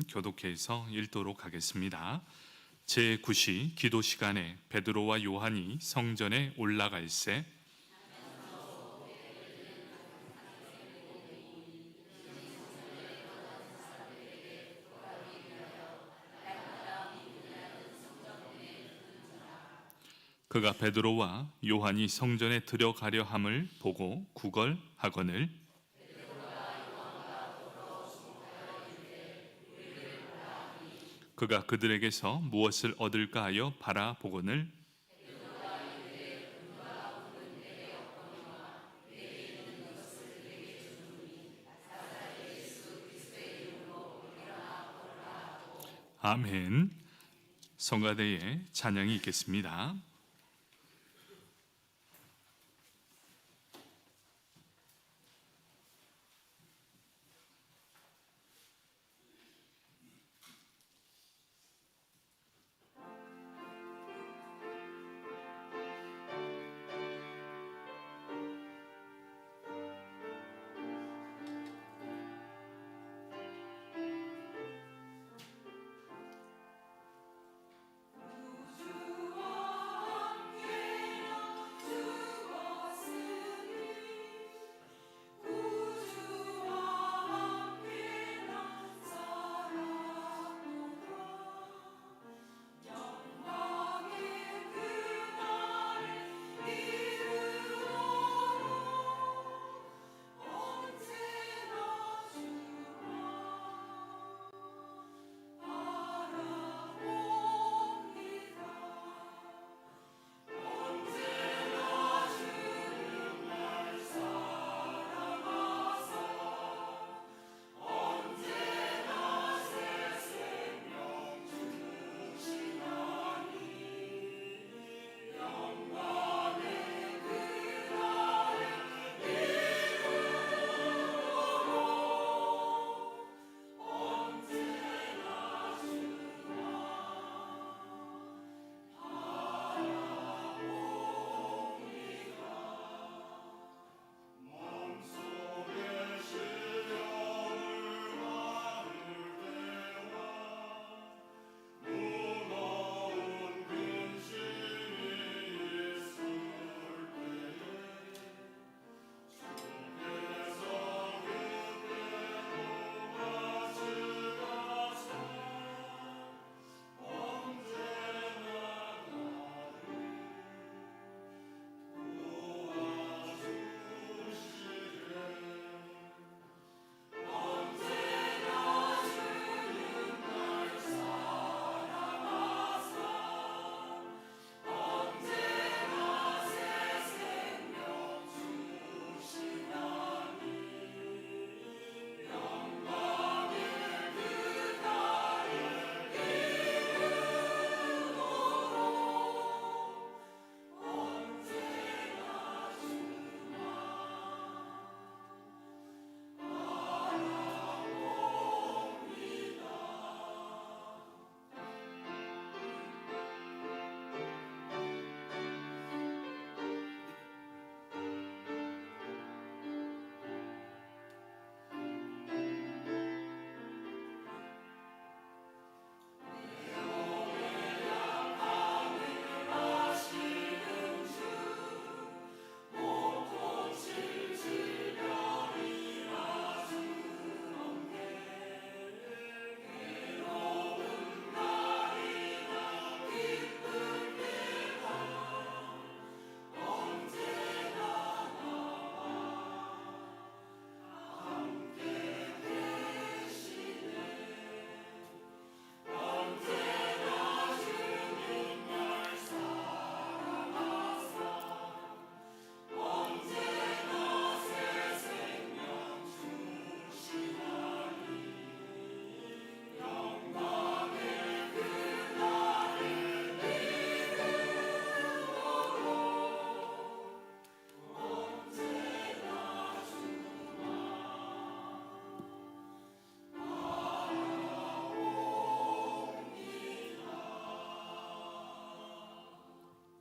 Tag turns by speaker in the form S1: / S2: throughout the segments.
S1: 교독해서 읽도록 하겠습니다. 제9시 기도 시간에 베드로와 요한이 성전에 올라갈새 그가 베드로와 요한이 성전에 들어가려 함을 보고 구걸하거늘 그가 그들에게서 무엇을 얻을까 하여 바라보거늘 아멘. 성가대에 찬양이 있겠습니다.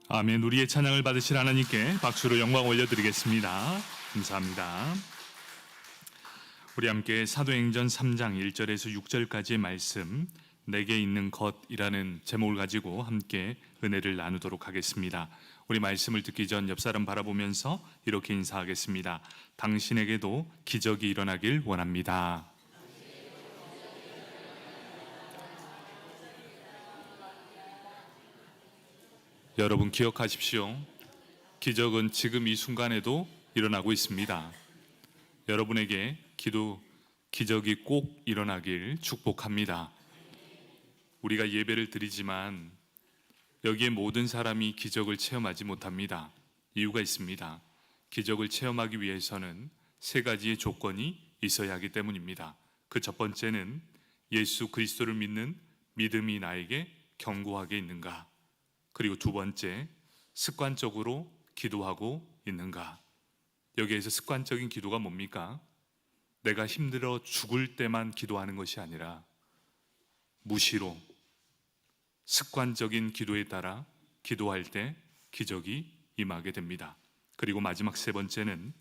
S1: 아멘. 우리의 찬양을 받으실 하나님께 박수로 영광 올려드리겠습니다. 감사합니다. 우리 함께 사도행전 3장 1절에서 6절까지의 말씀 내게 있는 것이라는 제목을 가지고 함께 은혜를 나누도록 하겠습니다. 우리 말씀을 듣기 전 옆 사람 바라보면서 이렇게 인사하겠습니다. 당신에게도 기적이 일어나길 원합니다. 여러분 기억하십시오. 기적은 지금 이 순간에도 일어나고 있습니다. 여러분에게 기적이 꼭 일어나길 축복합니다. 우리가 예배를 드리지만 여기에 모든 사람이 기적을 체험하지 못합니다. 이유가 있습니다. 기적을 체험하기 위해서는 세 가지의 조건이 있어야 하기 때문입니다. 그 첫 번째는 예수 그리스도를 믿는 믿음이 나에게 견고하게 있는가? 그리고 두 번째, 습관적으로 기도하고 있는가? 여기에서 습관적인 기도가 뭡니까? 내가 힘들어 죽을 때만 기도하는 것이 아니라 무시로 습관적인 기도에 따라 기도할 때 기적이 임하게 됩니다. 그리고 마지막 세 번째는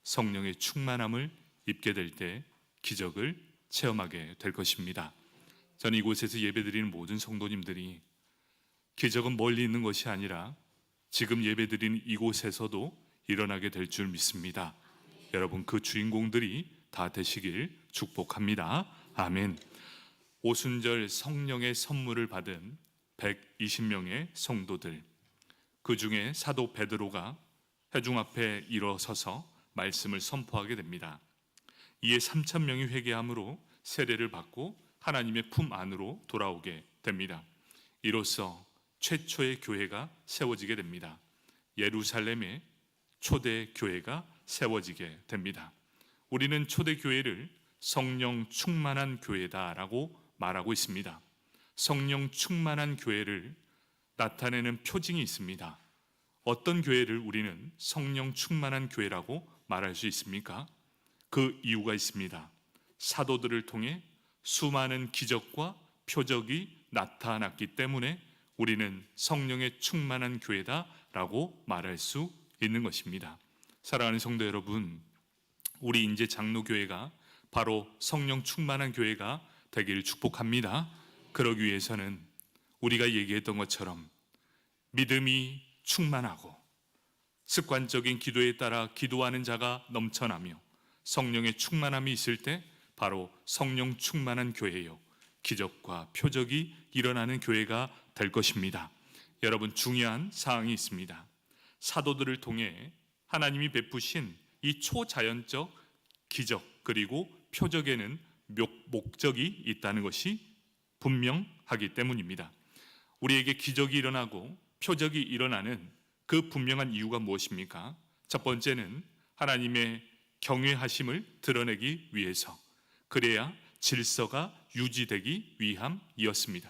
S1: 성령의 충만함을 입게 될 때 기적을 체험하게 될 것입니다. 저는 이곳에서 예배드리는 모든 성도님들이 기적은 멀리 있는 것이 아니라 지금 예배드리는 이곳에서도 일어나게 될 줄 믿습니다. 여러분 그 주인공들이 다 되시길 축복합니다. 아멘. 오순절 성령의 선물을 받은 120명의 성도들, 그 중에 사도 베드로가 회중 앞에 일어서서 말씀을 선포하게 됩니다. 이에 3,000명이 회개함으로 세례를 받고 하나님의 품 안으로 돌아오게 됩니다. 이로써 최초의 교회가 세워지게 됩니다. 예루살렘의 초대 교회가 세워지게 됩니다. 우리는 초대 교회를 성령 충만한 교회다라고 말하고 있습니다. 성령 충만한 교회를 나타내는 표징이 있습니다. 어떤 교회를 우리는 성령 충만한 교회라고 말할 수 있습니까? 그 이유가 있습니다. 사도들을 통해 수많은 기적과 표적이 나타났기 때문에 우리는 성령의 충만한 교회다라고 말할 수 있는 것입니다. 사랑하는 성도 여러분, 우리 인제 장로교회가 바로 성령 충만한 교회가 되기를 축복합니다. 그러기 위해서는 우리가 얘기했던 것처럼 믿음이 충만하고 습관적인 기도에 따라 기도하는 자가 넘쳐나며 성령의 충만함이 있을 때 바로 성령 충만한 교회요, 기적과 표적이 일어나는 교회가 될 것입니다. 여러분 중요한 사항이 있습니다. 사도들을 통해 하나님이 베푸신 이 초자연적 기적 그리고 표적에는 목적이 있다는 것이 분명하기 때문입니다. 우리에게 기적이 일어나고 표적이 일어나는 그 분명한 이유가 무엇입니까? 첫 번째는 하나님의 경외하심을 드러내기 위해서, 그래야 질서가 유지되기 위함이었습니다.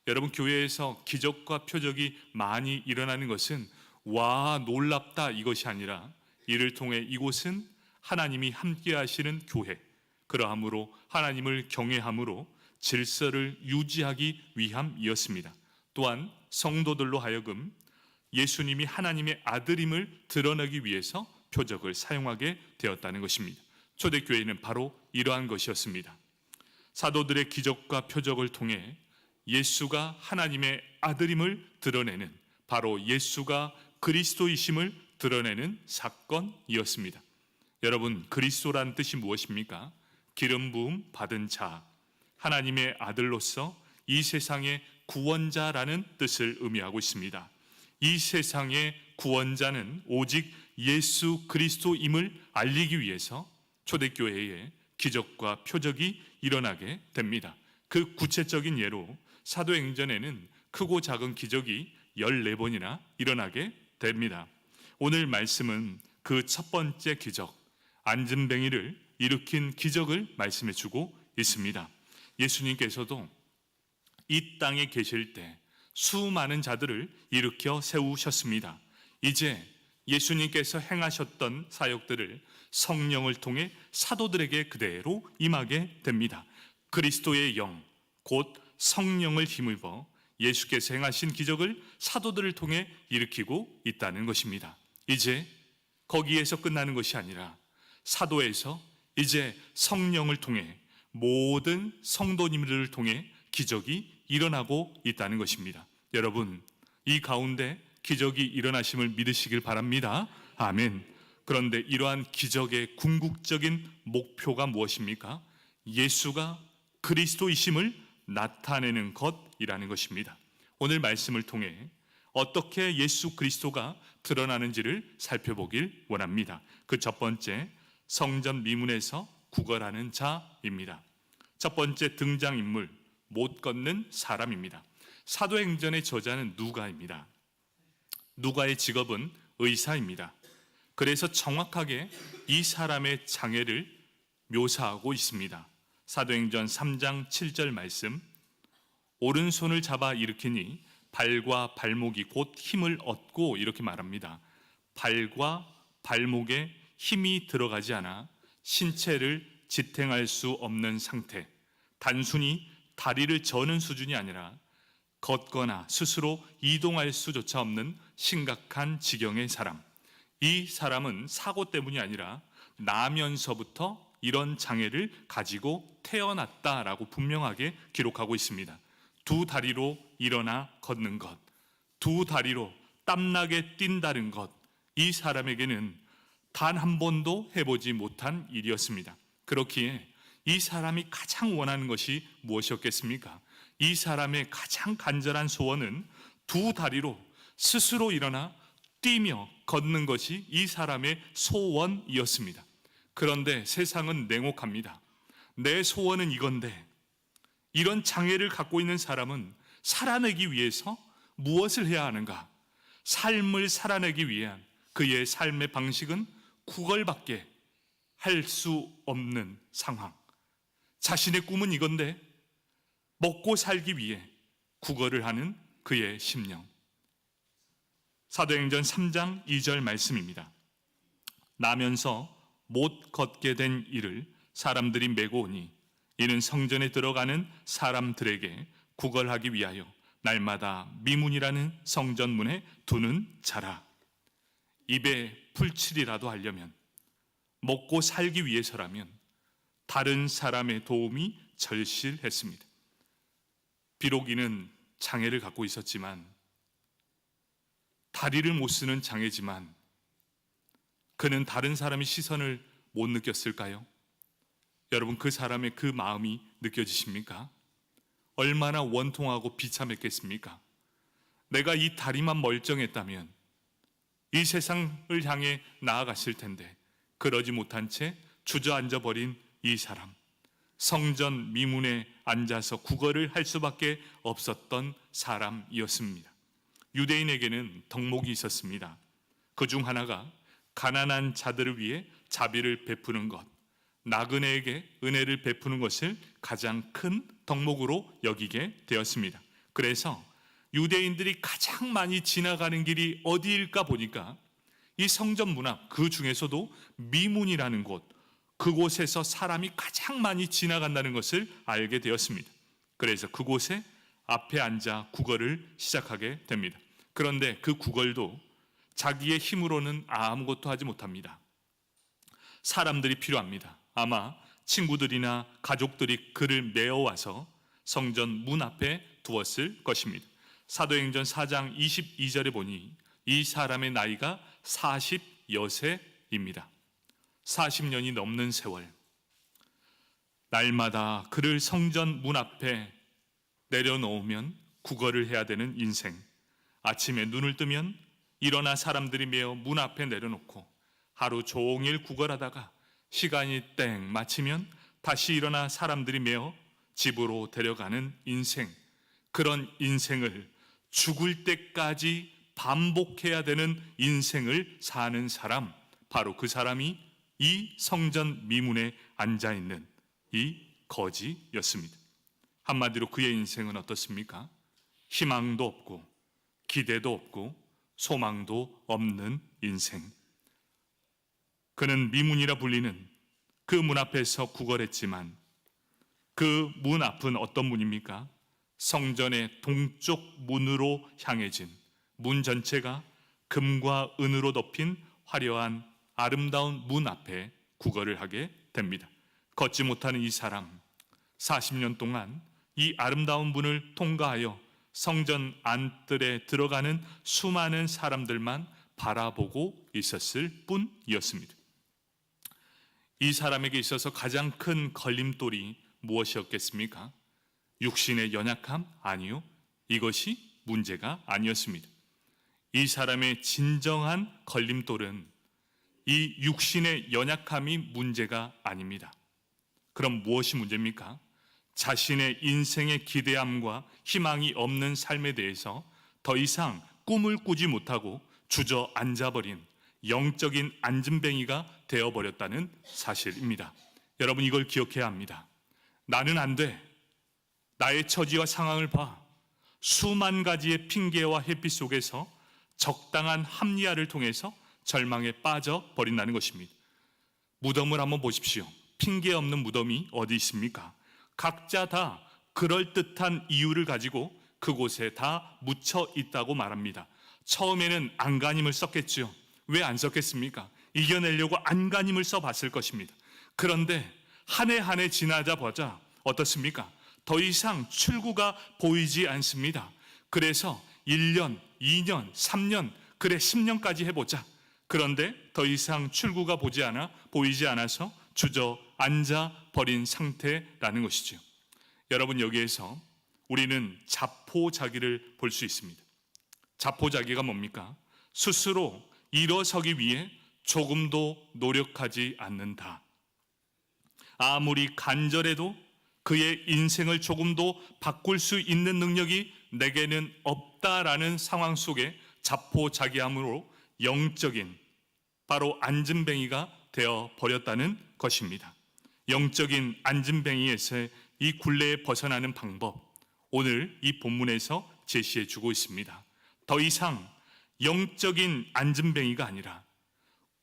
S1: 여러분 교회에서 기적과 표적이 많이 일어나는 것은 와 놀랍다 이것이 아니라 이를 통해 이곳은 하나님이 함께 하시는 교회, 그러함으로 하나님을 경외함으로 질서를 유지하기 위함이었습니다. 또한 성도들로 하여금 예수님이 하나님의 아들임을 드러내기 위해서 표적을 사용하게 되었다는 것입니다. 초대교회는 바로 이러한 것이었습니다. 사도들의 기적과 표적을 통해 예수가 하나님의 아들임을 드러내는, 바로 예수가 그리스도이심을 드러내는 사건이었습니다. 여러분 그리스도란 뜻이 무엇입니까? 기름 부음 받은 자, 하나님의 아들로서 이 세상의 구원자라는 뜻을 의미하고 있습니다. 이 세상의 구원자는 오직 예수 그리스도임을 알리기 위해서 초대교회에 기적과 표적이 일어나게 됩니다. 그 구체적인 예로 사도행전에는 크고 작은 기적이 14번이나 일어나게 됩니다. 오늘 말씀은 그 첫 번째 기적, 안진뱅이를 일으킨 기적을 말씀해 주고 있습니다. 예수님께서도 이 땅에 계실 때 수많은 자들을 일으켜 세우셨습니다. 이제 예수님께서 행하셨던 사역들을 성령을 통해 사도들에게 그대로 임하게 됩니다. 그리스도의 영, 곧 성령을 힘입어 예수께서 행하신 기적을 사도들을 통해 일으키고 있다는 것입니다. 이제 거기에서 끝나는 것이 아니라 사도에서 이제 성령을 통해 모든 성도님들을 통해 기적이 일어나고 있다는 것입니다. 여러분, 이 가운데 기적이 일어나심을 믿으시길 바랍니다. 아멘. 그런데 이러한 기적의 궁극적인 목표가 무엇입니까? 예수가 그리스도이심을 나타내는 것이라는 것입니다. 오늘 말씀을 통해 어떻게 예수 그리스도가 드러나는지를 살펴보길 원합니다. 그 첫 번째, 성전 미문에서 구걸하는 자입니다. 첫 번째 등장인물, 못 걷는 사람입니다. 사도행전의 저자는 누가입니다. 누가의 직업은 의사입니다. 그래서 정확하게 이 사람의 장애를 묘사하고 있습니다. 사도행전 3장 7절 말씀, 오른손을 잡아 일으키니 발과 발목이 곧 힘을 얻고, 이렇게 말합니다. 발과 발목에 힘이 들어가지 않아 신체를 지탱할 수 없는 상태, 단순히 다리를 저는 수준이 아니라 걷거나 스스로 이동할 수조차 없는 심각한 지경의 사람. 이 사람은 사고 때문이 아니라 나면서부터 이런 장애를 가지고 태어났다라고 분명하게 기록하고 있습니다. 두 다리로 일어나 걷는 것, 두 다리로 땀나게 뛴다는 것, 이 사람에게는 단 한 번도 해보지 못한 일이었습니다. 그렇기에 이 사람이 가장 원하는 것이 무엇이었겠습니까? 이 사람의 가장 간절한 소원은 두 다리로 스스로 일어나 뛰며 걷는 것이 이 사람의 소원이었습니다. 그런데 세상은 냉혹합니다. 내 소원은 이건데, 이런 장애를 갖고 있는 사람은 살아내기 위해서 무엇을 해야 하는가? 삶을 살아내기 위한 그의 삶의 방식은 구걸밖에 할 수 없는 상황. 자신의 꿈은 이건데 먹고 살기 위해 구걸을 하는 그의 심령. 사도행전 3장 2절 말씀입니다. 나면서 못 걷게 된 이를 사람들이 메고 오니 이는 성전에 들어가는 사람들에게 구걸하기 위하여 날마다 미문이라는 성전문에 두는 자라. 입에 풀칠이라도 하려면, 먹고 살기 위해서라면 다른 사람의 도움이 절실했습니다. 비록 이는 장애를 갖고 있었지만, 다리를 못 쓰는 장애지만 그는 다른 사람의 시선을 못 느꼈을까요? 여러분, 그 사람의 그 마음이 느껴지십니까? 얼마나 원통하고 비참했겠습니까? 내가 이 다리만 멀쩡했다면 이 세상을 향해 나아갔을 텐데, 그러지 못한 채 주저앉아 버린 이 사람, 성전 미문에 앉아서 구걸을 할 수밖에 없었던 사람이었습니다. 유대인에게는 덕목이 있었습니다. 그 중 하나가 가난한 자들을 위해 자비를 베푸는 것, 나그네에게 은혜를 베푸는 것을 가장 큰 덕목으로 여기게 되었습니다. 그래서 유대인들이 가장 많이 지나가는 길이 어디일까 보니까 이 성전 문 앞, 그 중에서도 미문이라는 곳, 그곳에서 사람이 가장 많이 지나간다는 것을 알게 되었습니다. 그래서 그곳에 앞에 앉아 구걸을 시작하게 됩니다. 그런데 그 구걸도 자기의 힘으로는 아무것도 하지 못합니다. 사람들이 필요합니다. 아마 친구들이나 가족들이 그를 메어와서 성전 문 앞에 두었을 것입니다. 사도행전 4장 22절에 보니 이 사람의 나이가 40여세입니다. 40년이 넘는 세월, 날마다 그를 성전 문 앞에 내려놓으면 구걸을 해야 되는 인생. 아침에 눈을 뜨면 일어나 사람들이 메어 문 앞에 내려놓고 하루 종일 구걸하다가 시간이 땡 마치면 다시 일어나 사람들이 메어 집으로 데려가는 인생. 그런 인생을 죽을 때까지 반복해야 되는 인생을 사는 사람, 바로 그 사람이 이 성전 미문에 앉아있는 이 거지였습니다. 한마디로 그의 인생은 어떻습니까? 희망도 없고 기대도 없고 소망도 없는 인생. 그는 미문이라 불리는 그 문 앞에서 구걸했지만, 그 문 앞은 어떤 문입니까? 성전의 동쪽 문으로 향해진 문 전체가 금과 은으로 덮인 화려한 아름다운 문 앞에 구걸을 하게 됩니다. 걷지 못하는 이 사람, 40년 동안 이 아름다운 문을 통과하여 성전 안뜰에 들어가는 수많은 사람들만 바라보고 있었을 뿐이었습니다. 이 사람에게 있어서 가장 큰 걸림돌이 무엇이었겠습니까? 육신의 연약함? 아니요. 이것이 문제가 아니었습니다. 이 사람의 진정한 걸림돌은 이 육신의 연약함이 문제가 아닙니다. 그럼 무엇이 문제입니까? 자신의 인생의 기대함과 희망이 없는 삶에 대해서 더 이상 꿈을 꾸지 못하고 주저앉아버린 영적인 안진뱅이가 되어버렸다는 사실입니다. 여러분, 이걸 기억해야 합니다. 나는 안 돼. 나의 처지와 상황을 봐. 수만 가지의 핑계와 햇빛 속에서 적당한 합리화를 통해서 절망에 빠져버린다는 것입니다. 무덤을 한번 보십시오. 핑계 없는 무덤이 어디 있습니까? 각자 다 그럴듯한 이유를 가지고 그곳에 다 묻혀 있다고 말합니다. 처음에는 안간힘을 썼겠죠. 왜 안 썼겠습니까? 이겨내려고 안간힘을 써봤을 것입니다. 그런데 한 해 한 해 지나자 보자 어떻습니까? 더 이상 출구가 보이지 않습니다. 그래서 1년, 2년, 3년, 그래 10년까지 해보자. 그런데 더 이상 출구가 보이지 않아서 주저앉아 버린 상태라는 것이죠. 여러분, 여기에서 우리는 자포자기를 볼 수 있습니다. 자포자기가 뭡니까? 스스로 일어서기 위해 조금도 노력하지 않는다. 아무리 간절해도 그의 인생을 조금도 바꿀 수 있는 능력이 내게는 없다라는 상황 속에 자포자기함으로 영적인 바로 안진뱅이가 되어 버렸다는 것입니다. 영적인 안진뱅이에서 이 굴레에 벗어나는 방법, 오늘 이 본문에서 제시해 주고 있습니다. 더 이상 영적인 안진뱅이가 아니라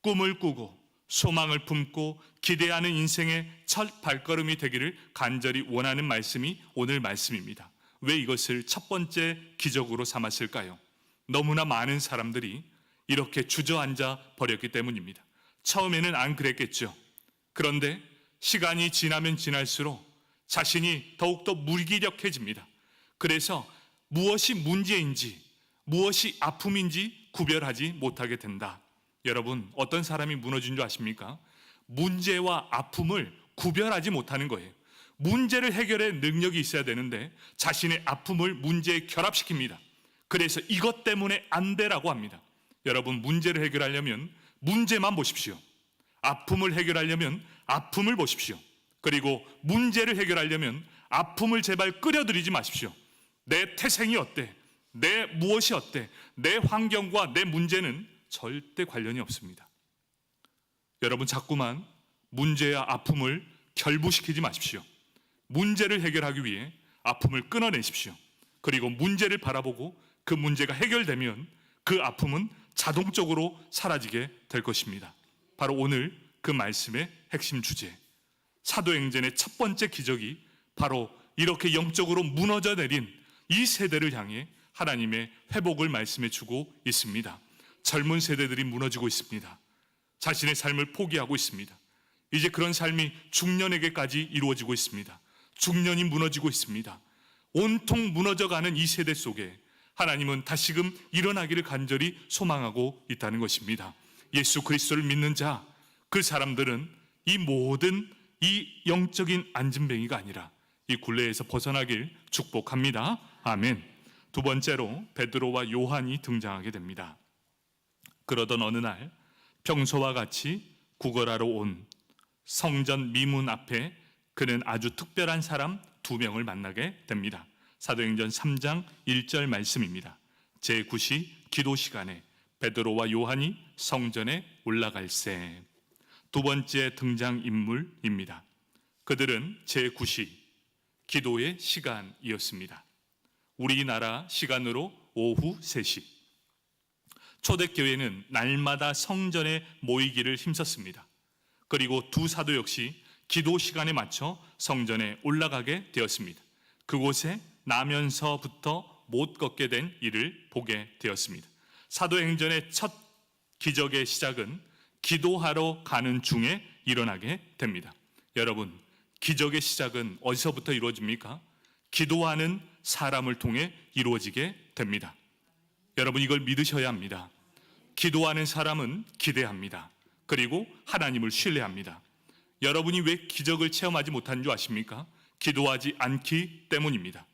S1: 꿈을 꾸고 소망을 품고 기대하는 인생의 첫 발걸음이 되기를 간절히 원하는 말씀이 오늘 말씀입니다. 왜 이것을 첫 번째 기적으로 삼았을까요? 너무나 많은 사람들이 이렇게 주저앉아 버렸기 때문입니다. 처음에는 안 그랬겠죠. 그런데 시간이 지나면 지날수록 자신이 더욱더 무기력해집니다. 그래서 무엇이 문제인지 무엇이 아픔인지 구별하지 못하게 된다. 여러분, 어떤 사람이 무너진 줄 아십니까? 문제와 아픔을 구별하지 못하는 거예요. 문제를 해결할 능력이 있어야 되는데 자신의 아픔을 문제에 결합시킵니다. 그래서 이것 때문에 안 되라고 합니다. 여러분, 문제를 해결하려면 문제만 보십시오. 아픔을 해결하려면 아픔을 보십시오. 그리고 문제를 해결하려면 아픔을 제발 끌어들이지 마십시오. 내 태생이 어때? 내 무엇이 어때? 내 환경과 내 문제는 절대 관련이 없습니다. 여러분, 자꾸만 문제와 아픔을 결부시키지 마십시오. 문제를 해결하기 위해 아픔을 끊어내십시오. 그리고 문제를 바라보고 그 문제가 해결되면 그 아픔은 자동적으로 사라지게 될 것입니다. 바로 오늘 그 말씀의 핵심 주제, 사도행전의 첫 번째 기적이 바로 이렇게 영적으로 무너져 내린 이 세대를 향해 하나님의 회복을 말씀해 주고 있습니다. 젊은 세대들이 무너지고 있습니다. 자신의 삶을 포기하고 있습니다. 이제 그런 삶이 중년에게까지 이루어지고 있습니다. 중년이 무너지고 있습니다. 온통 무너져가는 이 세대 속에 하나님은 다시금 일어나기를 간절히 소망하고 있다는 것입니다. 예수 그리스도를 믿는 자, 그 사람들은 이 모든 이 영적인 안진뱅이가 아니라 이 굴레에서 벗어나길 축복합니다. 아멘. 두 번째로 베드로와 요한이 등장하게 됩니다. 그러던 어느 날 평소와 같이 구걸하러 온 성전 미문 앞에 그는 아주 특별한 사람 2명을 만나게 됩니다. 사도행전 3장 1절 말씀입니다. 제9시 기도 시간에 베드로와 요한이 성전에 올라갈새. 두 번째 등장인물입니다. 그들은 제9시 기도의 시간이었습니다. 우리나라 시간으로 오후 3시. 초대교회는 날마다 성전에 모이기를 힘썼습니다. 그리고 두 사도 역시 기도 시간에 맞춰 성전에 올라가게 되었습니다. 그곳에 나면서부터 못 걷게 된 일을 보게 되었습니다. 사도행전의 첫 기적의 시작은 기도하러 가는 중에 일어나게 됩니다. 여러분, 기적의 시작은 어디서부터 이루어집니까? 기도하는 사람을 통해 이루어지게 됩니다. 여러분, 이걸 믿으셔야 합니다. 기도하는 사람은 기대합니다. 그리고 하나님을 신뢰합니다. 여러분이 왜 기적을 체험하지 못하는 줄 아십니까? 기도하지 않기 때문입니다.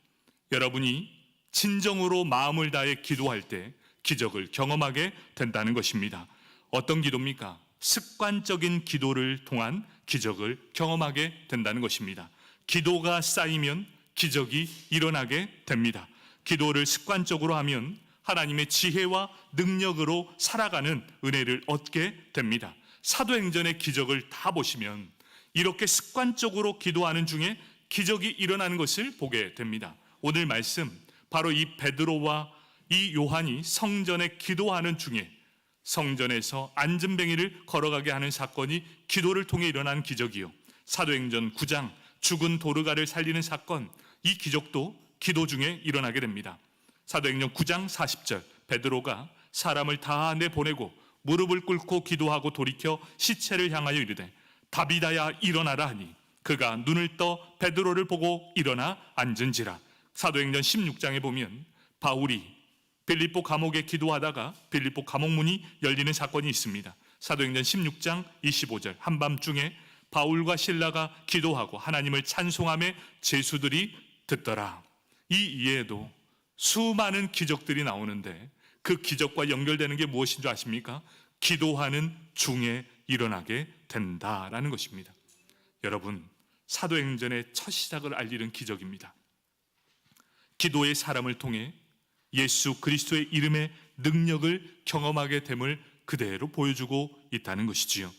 S1: 여러분이 진정으로 마음을 다해 기도할 때 기적을 경험하게 된다는 것입니다. 어떤 기도입니까? 습관적인 기도를 통한 기적을 경험하게 된다는 것입니다. 기도가 쌓이면 기적이 일어나게 됩니다. 기도를 습관적으로 하면 하나님의 지혜와 능력으로 살아가는 은혜를 얻게 됩니다. 사도행전의 기적을 다 보시면 이렇게 습관적으로 기도하는 중에 기적이 일어나는 것을 보게 됩니다. 오늘 말씀, 바로 이 베드로와 이 요한이 성전에 기도하는 중에 성전에서 안진뱅이를 걸어가게 하는 사건이 기도를 통해 일어난 기적이요, 사도행전 9장 죽은 도르가를 살리는 사건, 이 기적도 기도 중에 일어나게 됩니다. 사도행전 9장 40절, 베드로가 사람을 다 내보내고 무릎을 꿇고 기도하고 돌이켜 시체를 향하여 이르되 다비다야 일어나라 하니 그가 눈을 떠 베드로를 보고 일어나 앉은지라. 사도행전 16장에 보면 바울이 빌립보 감옥에 기도하다가 빌립보 감옥 문이 열리는 사건이 있습니다. 사도행전 16장 25절, 한밤중에 바울과 실라가 기도하고 하나님을 찬송하며 제수들이 듣더라. 이 이외에도 수많은 기적들이 나오는데 그 기적과 연결되는 게 무엇인 줄 아십니까? 기도하는 중에 일어나게 된다라는 것입니다. 여러분, 사도행전의 첫 시작을 알리는 기적입니다. 기도의 사람을 통해 예수 그리스도의 이름의 능력을 경험하게 됨을 그대로 보여주고 있다는 것이지요.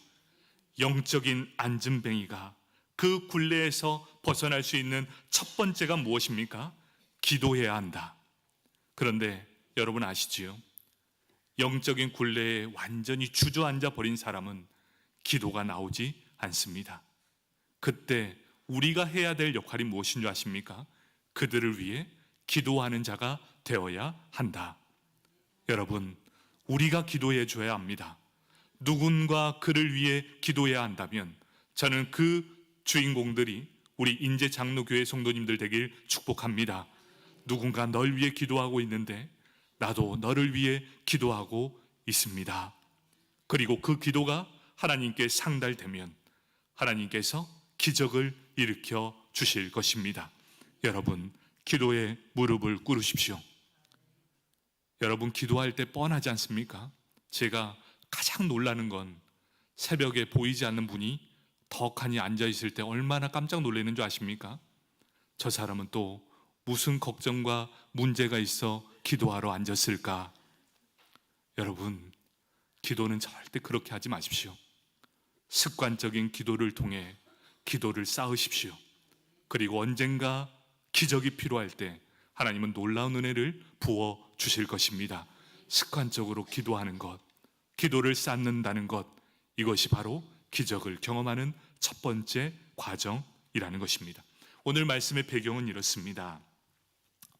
S1: 영적인 안진뱅이가 그 굴레에서 벗어날 수 있는 첫 번째가 무엇입니까? 기도해야 한다. 그런데 여러분 아시지요? 영적인 굴레에 완전히 주저앉아 버린 사람은 기도가 나오지 않습니다. 그때 우리가 해야 될 역할이 무엇인 줄 아십니까? 그들을 위해 기도하는 자가 되어야 한다. 여러분, 우리가 기도해 줘야 합니다. 누군가 그를 위해 기도해야 한다면 저는 그 주인공들이 우리 인제장로교회 성도님들 되길 축복합니다. 누군가 널 위해 기도하고 있는데 나도 너를 위해 기도하고 있습니다. 그리고 그 기도가 하나님께 상달되면 하나님께서 기적을 일으켜 주실 것입니다. 여러분, 기도에 무릎을 꿇으십시오. 여러분, 기도할 때 뻔하지 않습니까? 제가 가장 놀라는 건 새벽에 보이지 않는 분이 덕하니 앉아있을 때 얼마나 깜짝 놀라는 줄 아십니까? 저 사람은 또 무슨 걱정과 문제가 있어 기도하러 앉았을까? 여러분, 기도는 절대 그렇게 하지 마십시오. 습관적인 기도를 통해 기도를 쌓으십시오. 그리고 언젠가 기적이 필요할 때 하나님은 놀라운 은혜를 부어 주실 것입니다. 습관적으로 기도하는 것, 기도를 쌓는다는 것, 이것이 바로 기적을 경험하는 첫 번째 과정이라는 것입니다. 오늘 말씀의 배경은 이렇습니다.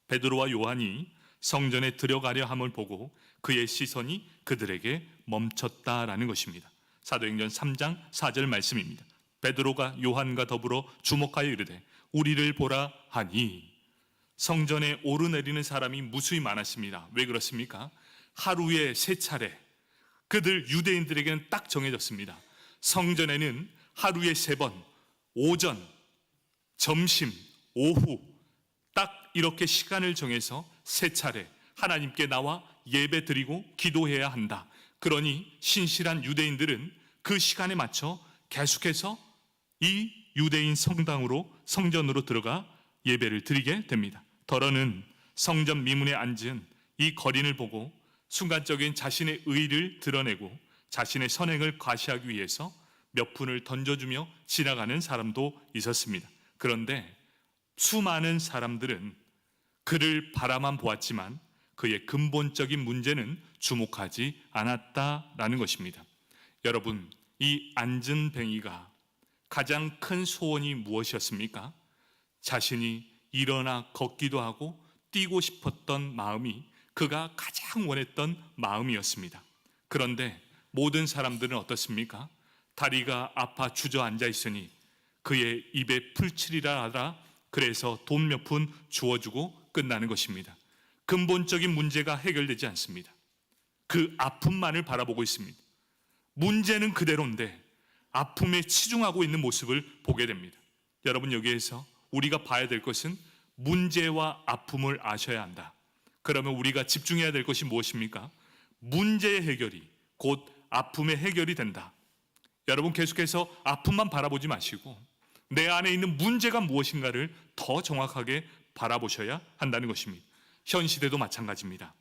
S1: 베드로와 요한이 성전에 들어가려 함을 보고 그의 시선이 그들에게 멈췄다라는 것입니다. 사도행전 3장 4절 말씀입니다. 베드로가 요한과 더불어 주목하여 이르되 우리를 보라 하니. 성전에 오르내리는 사람이 무수히 많았습니다. 왜 그렇습니까? 하루에 3차례, 그들 유대인들에게는 딱 정해졌습니다. 성전에는 하루에 3번, 오전, 점심, 오후, 딱 이렇게 시간을 정해서 3차례 하나님께 나와 예배 드리고 기도해야 한다. 그러니 신실한 유대인들은 그 시간에 맞춰 계속해서 이 유대인 성전으로 들어가 예배를 드리게 됩니다. 더러는 성전 미문에 앉은 이 거린을 보고 순간적인 자신의 의의를 드러내고 자신의 선행을 과시하기 위해서 몇 푼을 던져주며 지나가는 사람도 있었습니다. 그런데 수많은 사람들은 그를 바라만 보았지만 그의 근본적인 문제는 주목하지 않았다라는 것입니다. 여러분, 이 안진뱅이가 가장 큰 소원이 무엇이었습니까? 자신이 일어나 걷기도 하고 뛰고 싶었던 마음이 그가 가장 원했던 마음이었습니다. 그런데 모든 사람들은 어떻습니까? 다리가 아파 주저앉아 있으니 그의 입에 풀칠이라 하라. 그래서 돈 몇 푼 주어주고 끝나는 것입니다. 근본적인 문제가 해결되지 않습니다. 그 아픔만을 바라보고 있습니다. 문제는 그대로인데 아픔에 치중하고 있는 모습을 보게 됩니다. 여러분, 여기에서 우리가 봐야 될 것은 문제와 아픔을 아셔야 한다. 그러면 우리가 집중해야 될 것이 무엇입니까? 문제의 해결이 곧 아픔의 해결이 된다. 여러분, 계속해서 아픔만 바라보지 마시고 내 안에 있는 문제가 무엇인가를 더 정확하게 바라보셔야 한다는 것입니다. 현 시대도 마찬가지입니다.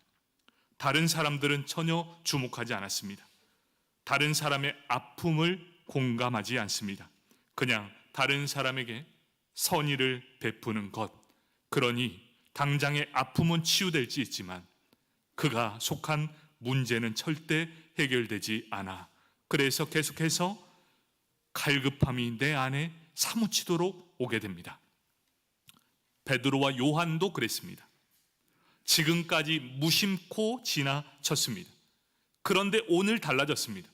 S1: 다른 사람들은 전혀 주목하지 않았습니다. 다른 사람의 아픔을 공감하지 않습니다. 그냥 다른 사람에게 선의를 베푸는 것, 그러니 당장의 아픔은 치유될지 있지만 그가 속한 문제는 절대 해결되지 않아. 그래서 계속해서 갈급함이 내 안에 사무치도록 오게 됩니다. 베드로와 요한도 그랬습니다. 지금까지 무심코 지나쳤습니다. 그런데 오늘 달라졌습니다.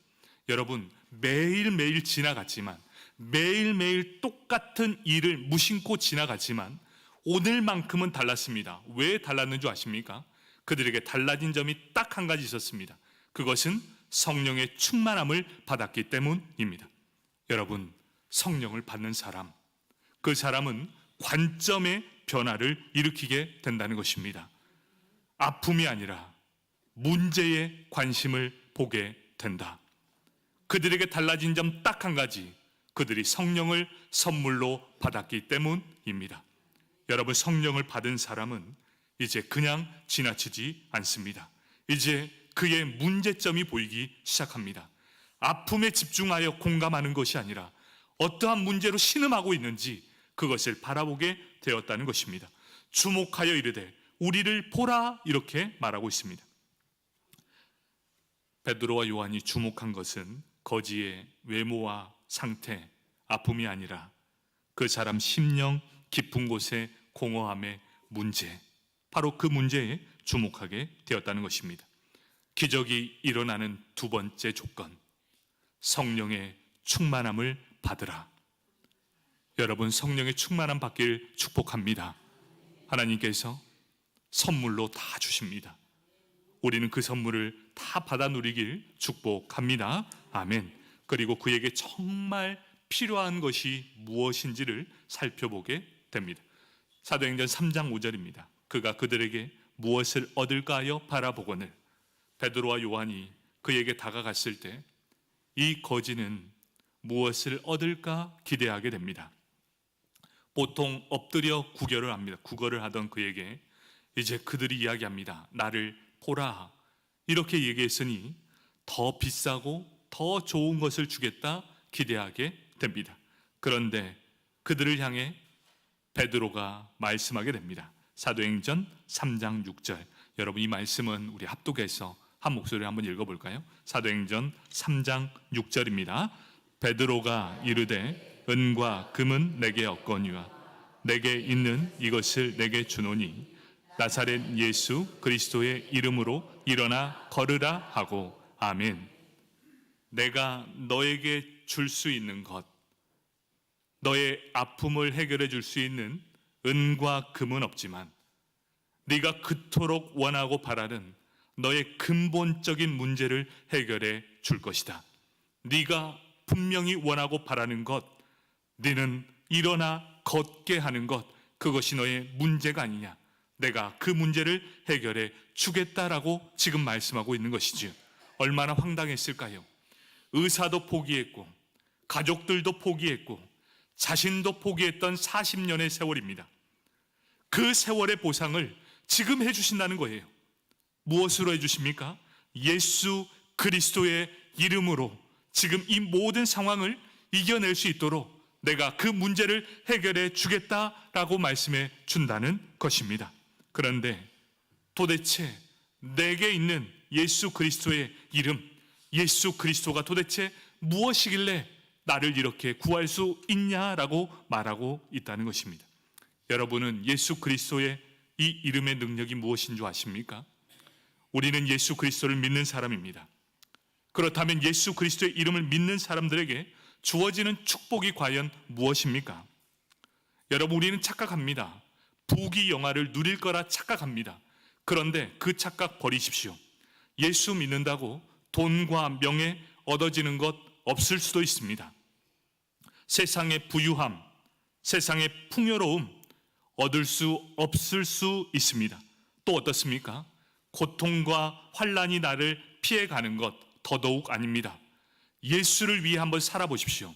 S1: 여러분, 매일매일 지나갔지만, 매일매일 똑같은 일을 무심코 지나갔지만 오늘만큼은 달랐습니다. 왜 달랐는 줄 아십니까? 그들에게 달라진 점이 딱 한 가지 있었습니다. 그것은 성령의 충만함을 받았기 때문입니다. 여러분, 성령을 받는 사람, 그 사람은 관점의 변화를 일으키게 된다는 것입니다. 아픔이 아니라 문제에 관심을 보게 된다. 그들에게 달라진 점 딱 한 가지, 그들이 성령을 선물로 받았기 때문입니다. 여러분, 성령을 받은 사람은 이제 그냥 지나치지 않습니다. 이제 그의 문제점이 보이기 시작합니다. 아픔에 집중하여 공감하는 것이 아니라 어떠한 문제로 신음하고 있는지 그것을 바라보게 되었다는 것입니다. 주목하여 이르되 우리를 보라, 이렇게 말하고 있습니다. 베드로와 요한이 주목한 것은 거지의 외모와 상태, 아픔이 아니라 그 사람 심령 깊은 곳의 공허함의 문제, 바로 그 문제에 주목하게 되었다는 것입니다. 기적이 일어나는 두 번째 조건, 성령의 충만함을 받으라. 여러분, 성령의 충만함 받길 축복합니다. 하나님께서 선물로 다 주십니다. 우리는 그 선물을 다 받아 누리길 축복합니다. 아멘. 그리고 그에게 정말 필요한 것이 무엇인지를 살펴보게 됩니다. 사도행전 3장 5절입니다. 그가 그들에게 무엇을 얻을까 하여 바라보거늘. 베드로와 요한이 그에게 다가갔을 때 이 거지는 무엇을 얻을까 기대하게 됩니다. 보통 엎드려 구걸을 합니다. 구걸을 하던 그에게 이제 그들이 이야기합니다. 나를 보라, 이렇게 얘기했으니 더 비싸고 더 좋은 것을 주겠다 기대하게 됩니다. 그런데 그들을 향해 베드로가 말씀하게 됩니다. 사도행전 3장 6절. 여러분, 이 말씀은 우리 합독해서 한 목소리로 한번 읽어볼까요? 사도행전 3장 6절입니다. 베드로가 이르되 은과 금은 내게 없거니와 내게 있는 이것을 내게 주노니 나사렛 예수 그리스도의 이름으로 일어나 걸으라 하고. 아멘. 내가 너에게 줄 수 있는 것, 너의 아픔을 해결해 줄 수 있는 은과 금은 없지만 네가 그토록 원하고 바라는 너의 근본적인 문제를 해결해 줄 것이다. 네가 분명히 원하고 바라는 것, 너는 일어나 걷게 하는 것, 그것이 너의 문제가 아니냐. 내가 그 문제를 해결해 주겠다라고 지금 말씀하고 있는 것이지요. 얼마나 황당했을까요? 의사도 포기했고 가족들도 포기했고 자신도 포기했던 40년의 세월입니다. 그 세월의 보상을 지금 해주신다는 거예요. 무엇으로 해주십니까? 예수 그리스도의 이름으로 지금 이 모든 상황을 이겨낼 수 있도록 내가 그 문제를 해결해 주겠다라고 말씀해 준다는 것입니다. 그런데 도대체 내게 있는 예수 그리스도의 이름, 예수 그리스도가 도대체 무엇이길래 나를 이렇게 구할 수 있냐라고 말하고 있다는 것입니다. 여러분은 예수 그리스도의 이 이름의 능력이 무엇인 줄 아십니까? 우리는 예수 그리스도를 믿는 사람입니다. 그렇다면 예수 그리스도의 이름을 믿는 사람들에게 주어지는 축복이 과연 무엇입니까? 여러분, 우리는 착각합니다. 부귀 영화를 누릴 거라 착각합니다. 그런데 그 착각 버리십시오. 예수 믿는다고 돈과 명예 얻어지는 것 없을 수도 있습니다. 세상의 부유함, 세상의 풍요로움 얻을 수 없을 수 있습니다. 또 어떻습니까? 고통과 환난이 나를 피해가는 것 더더욱 아닙니다. 예수를 위해 한번 살아보십시오.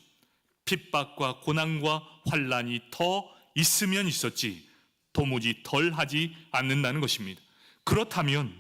S1: 핍박과 고난과 환난이 더 있으면 있었지 도무지 덜 하지 않는다는 것입니다. 그렇다면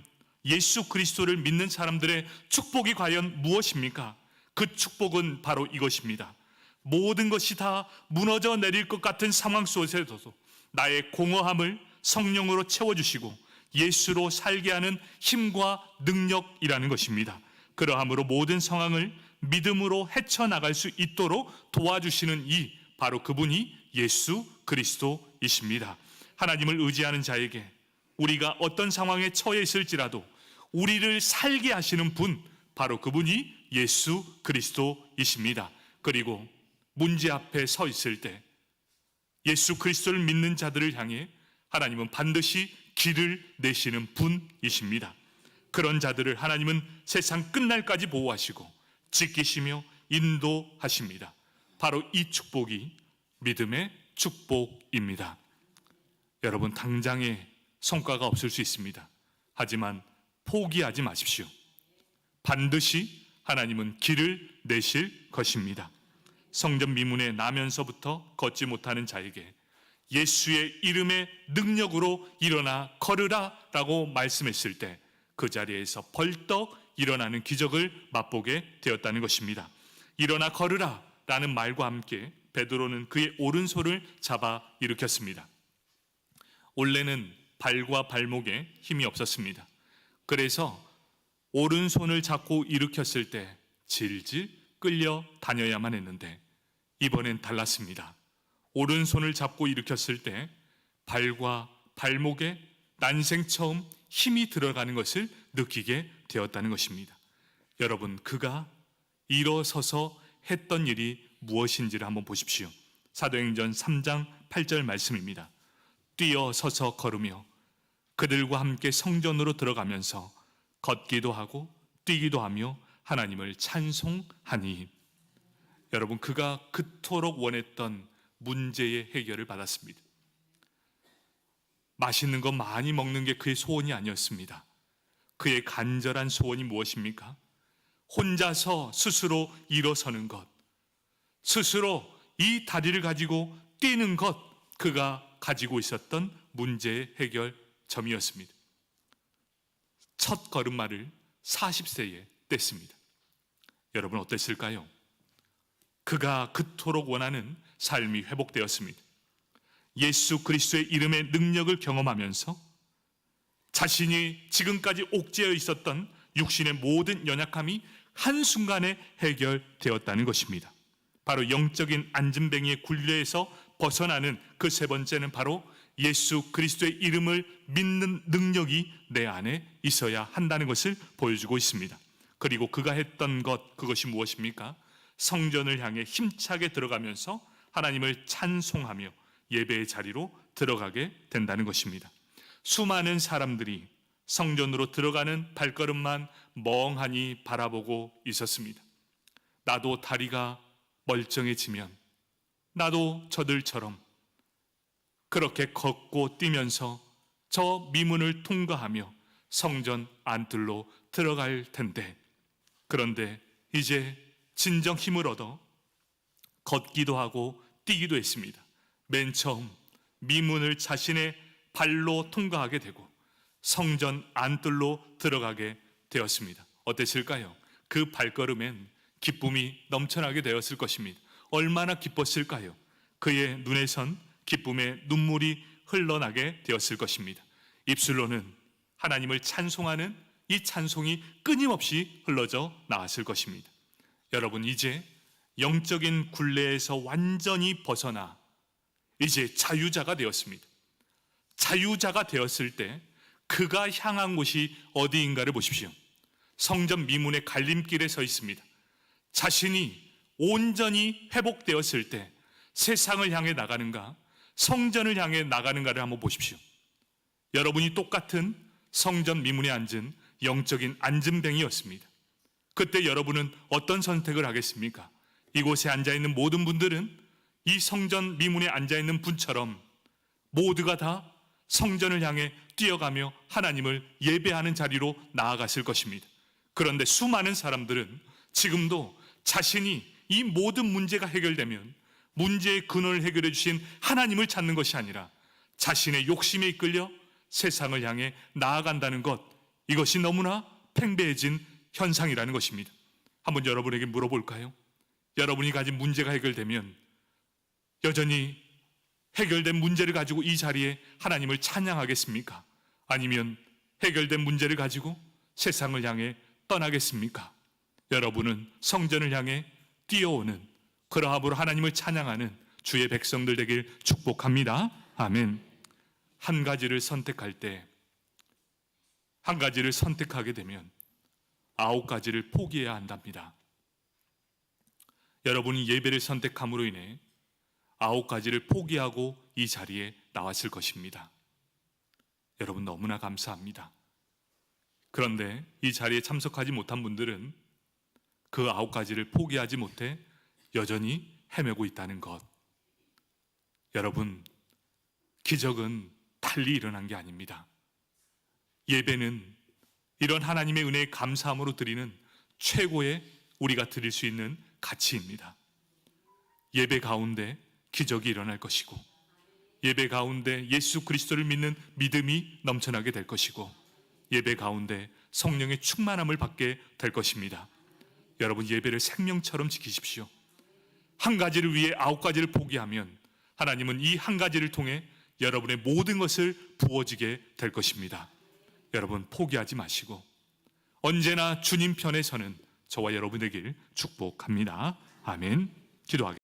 S1: 예수 그리스도를 믿는 사람들의 축복이 과연 무엇입니까? 그 축복은 바로 이것입니다. 모든 것이 다 무너져 내릴 것 같은 상황 속에서도 나의 공허함을 성령으로 채워주시고 예수로 살게 하는 힘과 능력이라는 것입니다. 그러함으로 모든 상황을 믿음으로 헤쳐나갈 수 있도록 도와주시는 이 바로 그분이 예수 그리스도이십니다. 하나님을 의지하는 자에게 우리가 어떤 상황에 처해 있을지라도 우리를 살게 하시는 분, 바로 그분이 예수 그리스도이십니다. 그리고 문제 앞에 서 있을 때 예수 그리스도를 믿는 자들을 향해 하나님은 반드시 길을 내시는 분이십니다. 그런 자들을 하나님은 세상 끝날까지 보호하시고 지키시며 인도하십니다. 바로 이 축복이 믿음의 축복입니다. 여러분, 당장의 성과가 없을 수 있습니다. 하지만 포기하지 마십시오. 반드시 하나님은 길을 내실 것입니다. 성전 미문에 나면서부터 걷지 못하는 자에게 예수의 이름의 능력으로 일어나 걸으라 라고 말씀했을 때 그 자리에서 벌떡 일어나는 기적을 맛보게 되었다는 것입니다. 일어나 걸으라 라는 말과 함께 베드로는 그의 오른손을 잡아 일으켰습니다. 원래는 발과 발목에 힘이 없었습니다. 그래서 오른손을 잡고 일으켰을 때 질질 끌려 다녀야만 했는데 이번엔 달랐습니다. 오른손을 잡고 일으켰을 때 발과 발목에 난생 처음 힘이 들어가는 것을 느끼게 되었다는 것입니다. 여러분, 그가 일어서서 했던 일이 무엇인지를 한번 보십시오. 사도행전 3장 8절 말씀입니다. 뛰어서서 걸으며 그들과 함께 성전으로 들어가면서 걷기도 하고 뛰기도 하며 하나님을 찬송하니. 여러분, 그가 그토록 원했던 문제의 해결을 받았습니다. 맛있는 거 많이 먹는 게 그의 소원이 아니었습니다. 그의 간절한 소원이 무엇입니까? 혼자서 스스로 일어서는 것, 스스로 이 다리를 가지고 뛰는 것, 그가 가지고 있었던 문제의 해결점이었습니다. 첫 걸음마를 40세에 뗐습니다. 여러분, 어땠을까요? 그가 그토록 원하는 삶이 회복되었습니다. 예수 그리스도의 이름의 능력을 경험하면서 자신이 지금까지 옥죄어 있었던 육신의 모든 연약함이 한순간에 해결되었다는 것입니다. 바로 영적인 안진뱅이의 굴레에서 벗어나는 그 세 번째는 바로 예수 그리스도의 이름을 믿는 능력이 내 안에 있어야 한다는 것을 보여주고 있습니다. 그리고 그가 했던 것, 그것이 무엇입니까? 성전을 향해 힘차게 들어가면서 하나님을 찬송하며 예배의 자리로 들어가게 된다는 것입니다. 수많은 사람들이 성전으로 들어가는 발걸음만 멍하니 바라보고 있었습니다. 나도 다리가 멀쩡해지면 나도 저들처럼 그렇게 걷고 뛰면서 저 미문을 통과하며 성전 안뜰로 들어갈 텐데, 그런데 이제 진정 힘을 얻어 걷기도 하고 뛰기도 했습니다. 맨 처음 미문을 자신의 발로 통과하게 되고 성전 안뜰로 들어가게 되었습니다. 어땠을까요? 그 발걸음엔 기쁨이 넘쳐나게 되었을 것입니다. 얼마나 기뻤을까요? 그의 눈에선 기쁨의 눈물이 흘러나게 되었을 것입니다. 입술로는 하나님을 찬송하는 이 찬송이 끊임없이 흘러져 나왔을 것입니다. 여러분, 이제 영적인 굴레에서 완전히 벗어나 이제 자유자가 되었습니다. 자유자가 되었을 때 그가 향한 곳이 어디인가를 보십시오. 성전 미문의 갈림길에 서 있습니다. 자신이 온전히 회복되었을 때 세상을 향해 나가는가, 성전을 향해 나가는가를 한번 보십시오. 여러분이 똑같은 성전 미문에 앉은 영적인 앉은뱅이였습니다. 그때 여러분은 어떤 선택을 하겠습니까? 이곳에 앉아있는 모든 분들은 이 성전 미문에 앉아있는 분처럼 모두가 다 성전을 향해 뛰어가며 하나님을 예배하는 자리로 나아갔을 것입니다. 그런데 수많은 사람들은 지금도 자신이 이 모든 문제가 해결되면 문제의 근원을 해결해 주신 하나님을 찾는 것이 아니라 자신의 욕심에 이끌려 세상을 향해 나아간다는 것, 이것이 너무나 팽배해진 현상이라는 것입니다. 한번 여러분에게 물어볼까요? 여러분이 가진 문제가 해결되면 여전히 해결된 문제를 가지고 이 자리에 하나님을 찬양하겠습니까? 아니면 해결된 문제를 가지고 세상을 향해 떠나겠습니까? 여러분은 성전을 향해 뛰어오는, 그러함으로 하나님을 찬양하는 주의 백성들 되길 축복합니다. 아멘. 한 가지를 선택할 때, 한 가지를 선택하게 되면 9가지를 포기해야 한답니다. 여러분이 예배를 선택함으로 인해 9가지를 포기하고 이 자리에 나왔을 것입니다. 여러분 너무나 감사합니다. 그런데 이 자리에 참석하지 못한 분들은 그 9가지를 포기하지 못해 여전히 헤매고 있다는 것. 여러분, 기적은 달리 일어난 게 아닙니다. 예배는 이런 하나님의 은혜에 감사함으로 드리는 최고의 우리가 드릴 수 있는 가치입니다. 예배 가운데 기적이 일어날 것이고, 예배 가운데 예수 그리스도를 믿는 믿음이 넘쳐나게 될 것이고, 예배 가운데 성령의 충만함을 받게 될 것입니다. 여러분, 예배를 생명처럼 지키십시오. 한 가지를 위해 9가지를 포기하면 하나님은 이 한 가지를 통해 여러분의 모든 것을 부어지게 될 것입니다. 여러분, 포기하지 마시고 언제나 주님 편에 서는 저와 여러분 되길 축복합니다. 아멘. 기도하겠습니다.